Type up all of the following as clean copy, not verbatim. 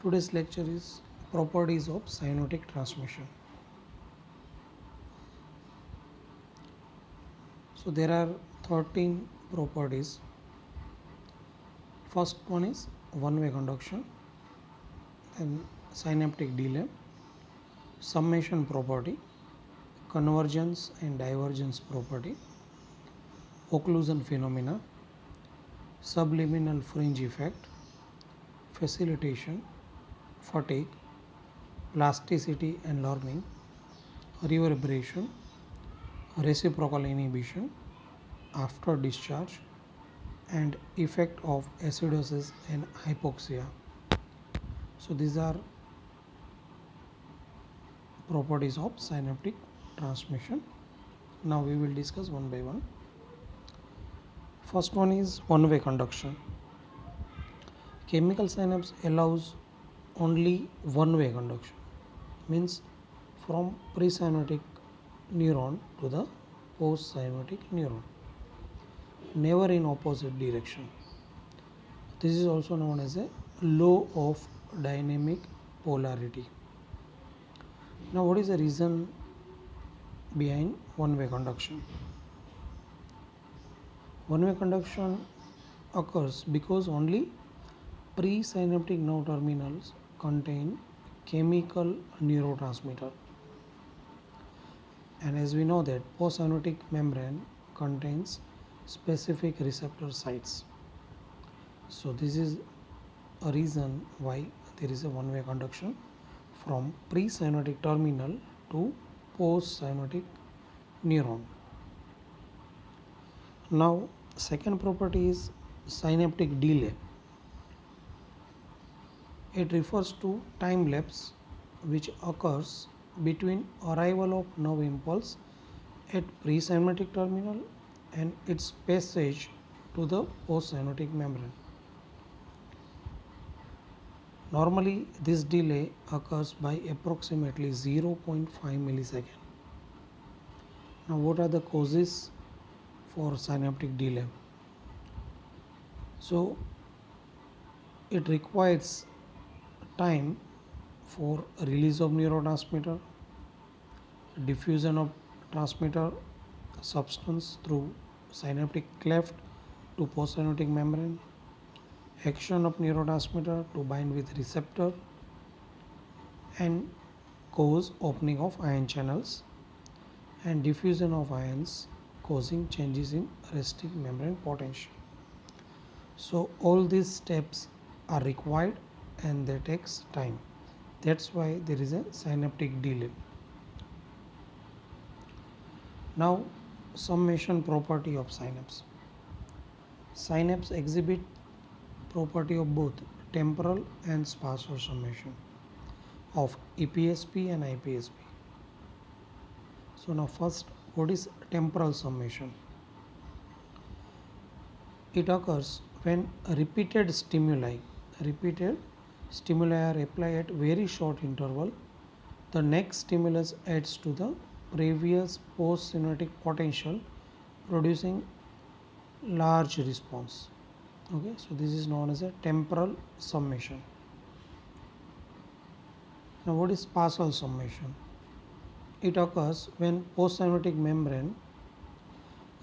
Today's lecture is properties of cyanotic transmission. So there are 13 properties. First one is one-way conduction, then synaptic delay, summation property, convergence and divergence property, occlusion phenomena, subliminal fringe effect, facilitation, fatigue, plasticity and learning, reverberation, reciprocal inhibition after discharge, and effect of acidosis and hypoxia. So these are properties of synaptic transmission. Now we will discuss one by one. First one is one-way conduction. Chemical synapse allows only one-way conduction, means from presynaptic neuron to the postsynaptic neuron, never in opposite direction. This is also known as a law of dynamic polarity. Now what is the reason behind one-way conduction? One-way conduction occurs because only presynaptic nerve terminals contain chemical neurotransmitter, and as we know that postsynaptic membrane contains specific receptor sites. So this is a reason why there is a one-way conduction from presynaptic terminal to postsynaptic neuron. Now second property is synaptic delay. It refers to time lapse which occurs between arrival of nerve impulse at presynaptic terminal and its passage to the postsynaptic membrane. Normally this delay occurs by approximately 0.5 millisecond. Now what are the causes for synaptic delay? So it requires time for release of neurotransmitter, diffusion of transmitter substance through synaptic cleft to postsynaptic membrane, action of neurotransmitter to bind with receptor, and cause opening of ion channels and diffusion of ions causing changes in resting membrane potential. So all these steps are required and they takes time. That's why there is a synaptic delay. Now summation property of synapse. Synapse exhibit property of both temporal and spatial summation of EPSP and IPSP. So now first, what is temporal summation? It occurs when repeated stimuli are applied at very short interval. The next stimulus adds to the previous postsynaptic potential, producing large response. Okay, so this is known as a temporal summation. Now what is spatial summation? It occurs when postsynaptic membrane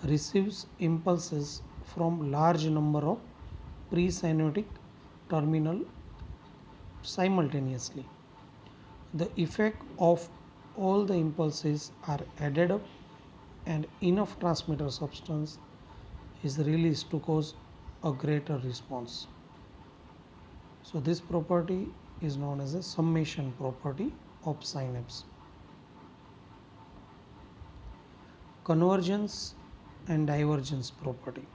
receives impulses from large number of presynaptic terminal simultaneously. The effect of all the impulses are added up and enough transmitter substance is released to cause a greater response. So this property is known as a summation property of synapse. Convergence and divergence property.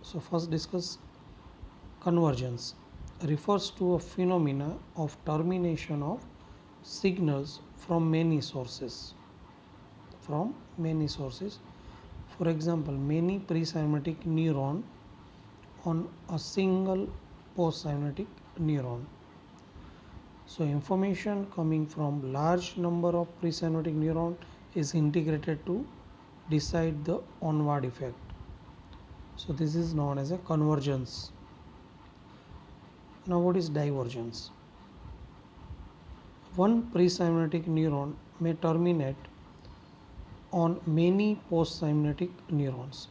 So first discuss convergence. Refers to a phenomena of termination of signals from many sources. For example, many presynaptic neuron on a single postsynaptic neuron. So information coming from large number of presynaptic neuron is integrated to decide the onward effect. So this is known as a convergence. Now what is divergence? One presynaptic neuron may terminate on many postsynaptic neurons.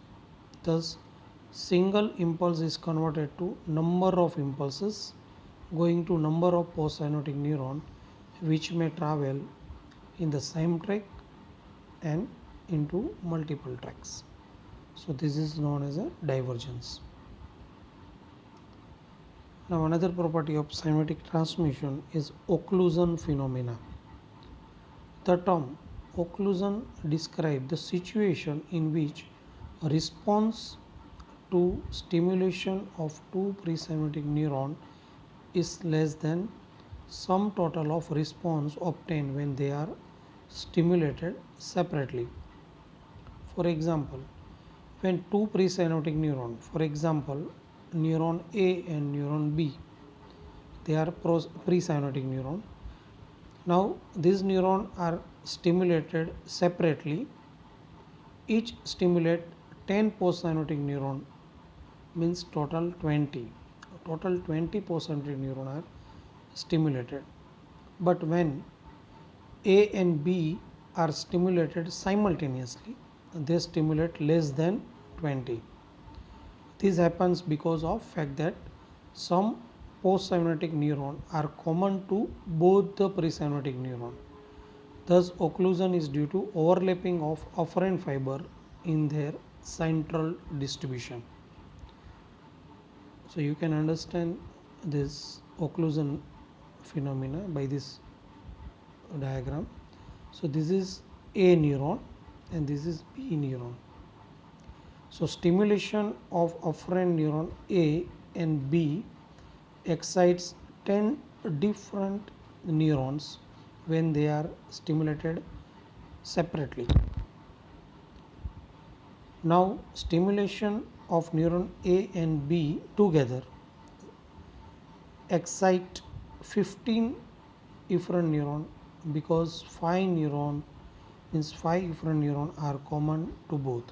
Thus, single impulse is converted to number of impulses going to number of postsynaptic neuron which may travel in the same track and into multiple tracks. So this is known as a divergence. Now another property of synaptic transmission is occlusion phenomena. The term occlusion describes the situation in which a response to stimulation of two presynaptic neurons is less than sum total of response obtained when they are stimulated separately. For example, when two presynaptic neurons, for example, neuron A and neuron B, they are presynaptic neuron. Now these neurons are stimulated separately. Each stimulate 10 postsynaptic neuron, means total 20. Total 20 postsynaptic neuron are stimulated. But when A and B are stimulated simultaneously, they stimulate less than 20. This happens because of fact that some postsynaptic neuron are common to both the presynaptic neuron. Thus, occlusion is due to overlapping of afferent fiber in their central distribution. So you can understand this occlusion phenomena by this diagram. So this is A neuron and this is B neuron. So stimulation of afferent neuron A and B excites 10 different neurons when they are stimulated separately. Now stimulation of neuron A and B together excite 15 efferent neuron because 5 efferent neuron are common to both.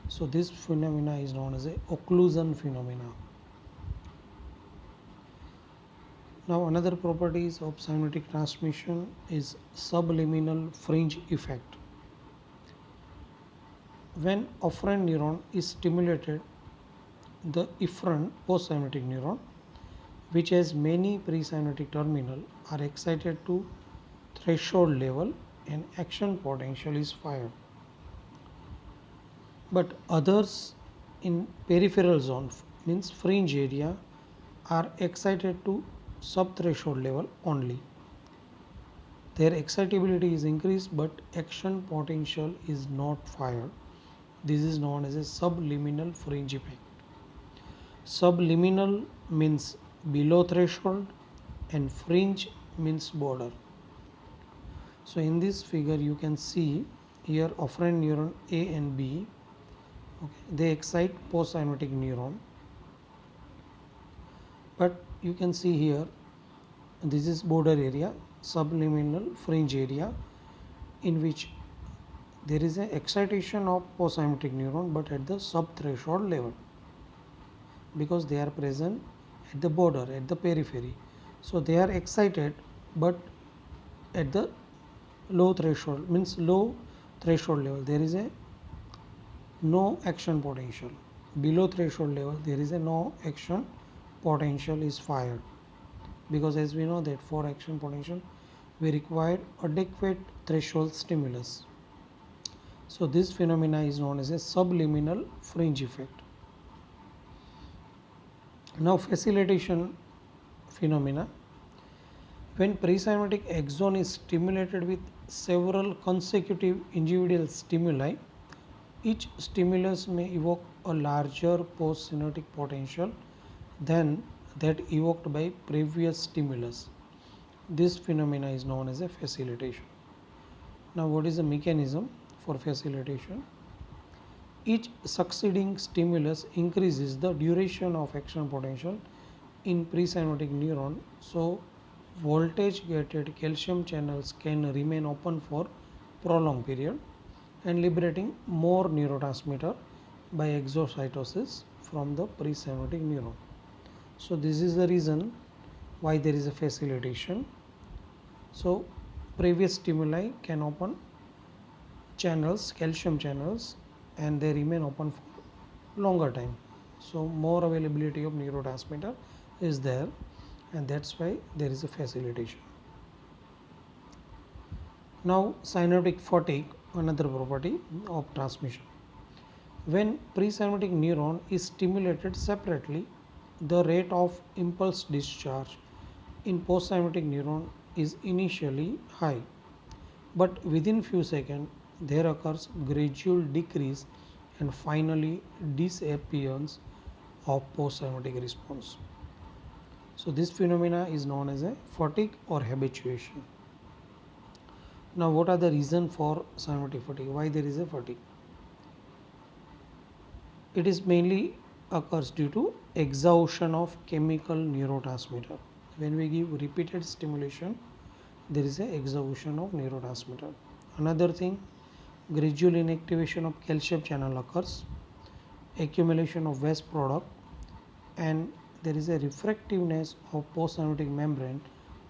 So this phenomena is known as a occlusion phenomena. Now another properties of synaptic transmission is subliminal fringe effect. When afferent neuron is stimulated, the efferent postsynaptic neuron, which has many presynaptic terminal, are excited to threshold level and action potential is fired. But others in peripheral zone, means fringe area, are excited to subthreshold level only. Their excitability is increased but action potential is not fired. This is known as a subliminal fringe effect. Subliminal means below threshold and fringe means border. So in this figure you can see here afferent neuron A and B, okay, they excite postsynaptic neuron, but you can see here this is border area, subliminal fringe area, in which there is an excitation of postsynaptic neuron but at the subthreshold level because they are present at the border, at the periphery. So they are excited but at the low threshold, means low threshold level there is a no action potential. Below threshold level there is a no action potential is fired, because as we know that for action potential we require adequate threshold stimulus. So this phenomena is known as a subliminal fringe effect. Now facilitation phenomena. When presynaptic axon is stimulated with several consecutive individual stimuli, each stimulus may evoke a larger postsynaptic potential than that evoked by previous stimulus. This phenomena is known as a facilitation. Now what is the mechanism for facilitation? Each succeeding stimulus increases the duration of action potential in presynaptic neuron, so voltage gated calcium channels can remain open for prolonged period and liberating more neurotransmitter by exocytosis from the presynaptic neuron. So this is the reason why there is a facilitation. So previous stimuli can open channels, calcium channels, and they remain open for longer time. So more availability of neurotransmitter is there, and that's why there is a facilitation. Now synaptic fatigue, another property of transmission. When presynaptic neuron is stimulated separately, the rate of impulse discharge in postsynaptic neuron is initially high, but within few seconds there occurs gradual decrease and finally disappearance of postsynaptic response. So this phenomena is known as a fatigue or habituation. Now what are the reason for synaptic fatigue? Why there is a fatigue? It is mainly occurs due to exhaustion of chemical neurotransmitter. When we give repeated stimulation, there is a exhaustion of neurotransmitter. Another thing, gradual inactivation of calcium channel occurs, accumulation of waste product, and there is a refractiveness of postsynaptic membrane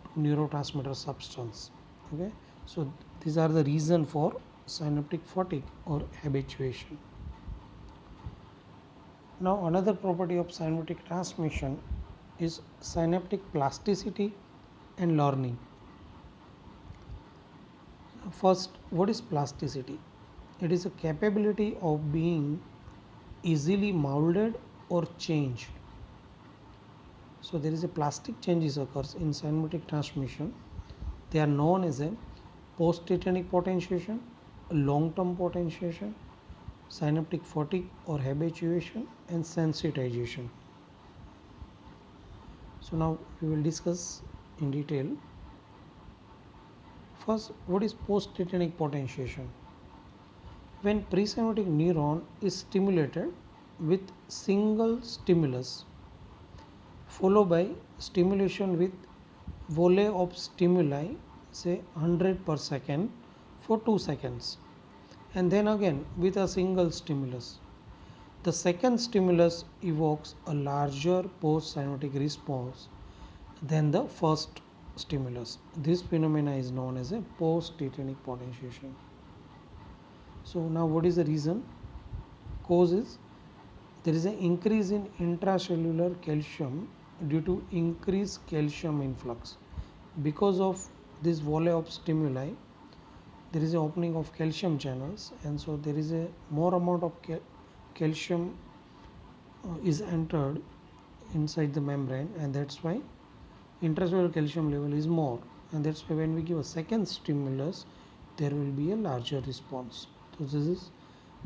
to neurotransmitter substance. Okay, so these are the reason for synaptic fatigue or habituation. Now another property of synaptic transmission is synaptic plasticity and learning. First, what is plasticity? It is a capability of being easily molded or changed. So there is a plastic changes occurs in synaptic transmission. They are known as a post-tetanic potentiation, long-term potentiation, synaptic fatigue or habituation, and sensitization. So now we will discuss in detail. First, what is post-tetanic potentiation? When presynaptic neuron is stimulated with single stimulus followed by stimulation with volley of stimuli, say 100 per second for 2 seconds, and then again with a single stimulus. The second stimulus evokes a larger postsynaptic response than the first stimulus. This phenomena is known as a post-tetanic potentiation. So now what is the reason? Cause is there is an increase in intracellular calcium due to increased calcium influx. Because of this volley of stimuli, there is an opening of calcium channels, and so there is a more amount of calcium is entered inside the membrane, and that's why intracellular calcium level is more, and that's why when we give a second stimulus there will be a larger response. So this is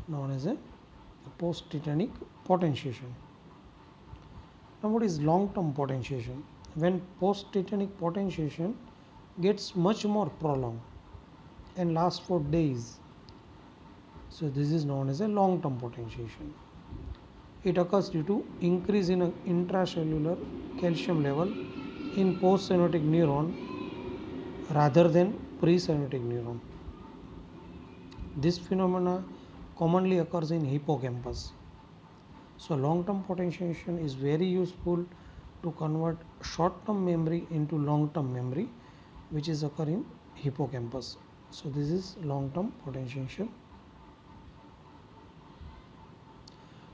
known as a post-tetanic potentiation. Now what is long-term potentiation? When post-tetanic potentiation gets much more prolonged and lasts for days, so this is known as a long-term potentiation. It occurs due to increase in a intracellular calcium level in postsynaptic neuron rather than presynaptic neuron. This phenomena commonly occurs in hippocampus. So long-term potentiation is very useful to convert short-term memory into long-term memory, which is occurring in hippocampus. So this is long-term potentiation.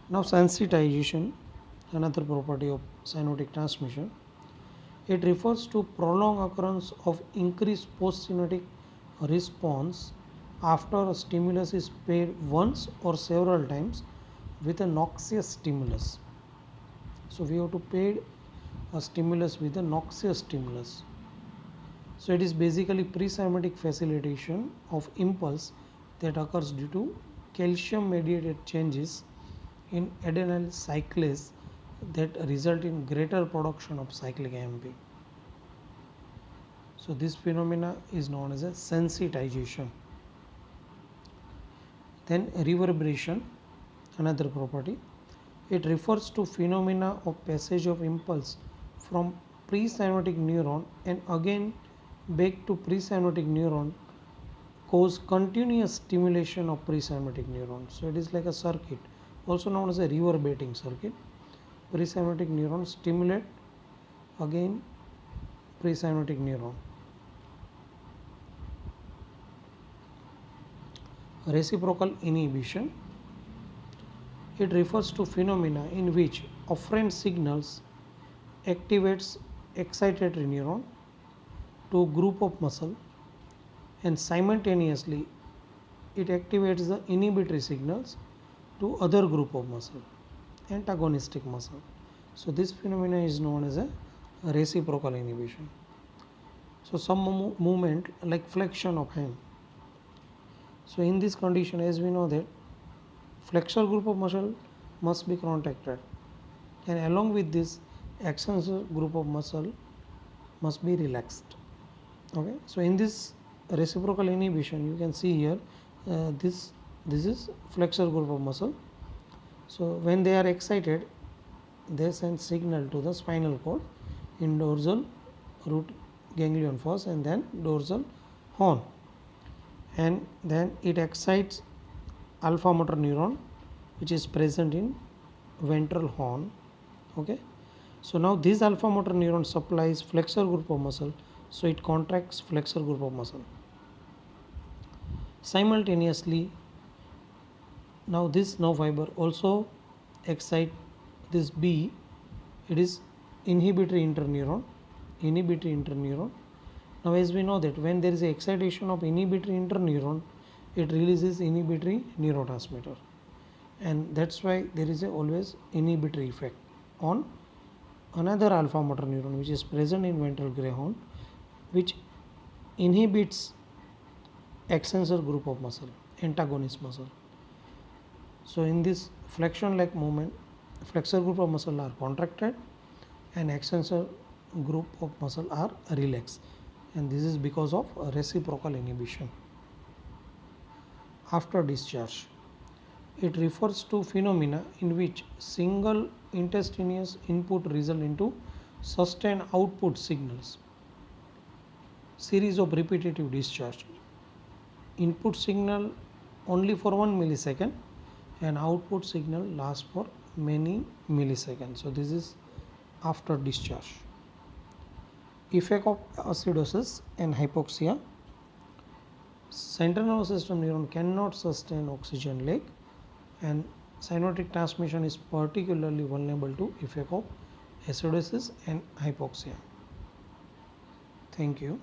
Now sensitization, another property of synaptic transmission. It refers to prolonged occurrence of increased postsynaptic response after a stimulus is paid once or several times with a noxious stimulus. So we have to pay a stimulus with a noxious stimulus. So it is basically presynaptic facilitation of impulse that occurs due to calcium mediated changes in adenyl cyclase that result in greater production of cyclic AMP. So this phenomena is known as a sensitization. Then reverberation, another property. It refers to phenomena of passage of impulse from presynaptic neuron and again back to presynaptic neuron cause continuous stimulation of presynaptic neuron. So it is like a circuit, also known as a reverberating circuit. Presynaptic neuron stimulate again presynaptic neuron. Reciprocal inhibition. It refers to phenomena in which afferent signals activates excitatory neuron to group of muscle, and simultaneously it activates the inhibitory signals to other group of muscle, antagonistic muscle. So this phenomena is known as a reciprocal inhibition. So some movement like flexion of hand. So in this condition, as we know that flexor group of muscle must be contracted, and along with this extensor group of muscle must be relaxed. Okay, so in this reciprocal inhibition, you can see here this is flexor group of muscle. So when they are excited, they send signal to the spinal cord in dorsal root ganglion first and then dorsal horn, and then it excites alpha motor neuron which is present in ventral horn. Okay, so now this alpha motor neuron supplies flexor group of muscle, so it contracts flexor group of muscle. Simultaneously, now this nerve fiber also excite this B, it is inhibitory interneuron. Now as we know that when there is a excitation of inhibitory interneuron, it releases inhibitory neurotransmitter, and that's why there is a always inhibitory effect on another alpha motor neuron which is present in ventral gray horn, which inhibits extensor group of muscle, antagonist muscle. So in this flexion like movement, flexor group of muscle are contracted and extensor group of muscle are relaxed, and this is because of reciprocal inhibition. After discharge, it refers to phenomena in which single intestinous input result into sustained output signals. Series of repetitive discharge. Input signal only for 1 millisecond and output signal lasts for many milliseconds. So this is after discharge. Effect of acidosis and hypoxia. Central nervous system neuron cannot sustain oxygen leak, and synaptic transmission is particularly vulnerable to effect of acidosis and hypoxia. Thank you.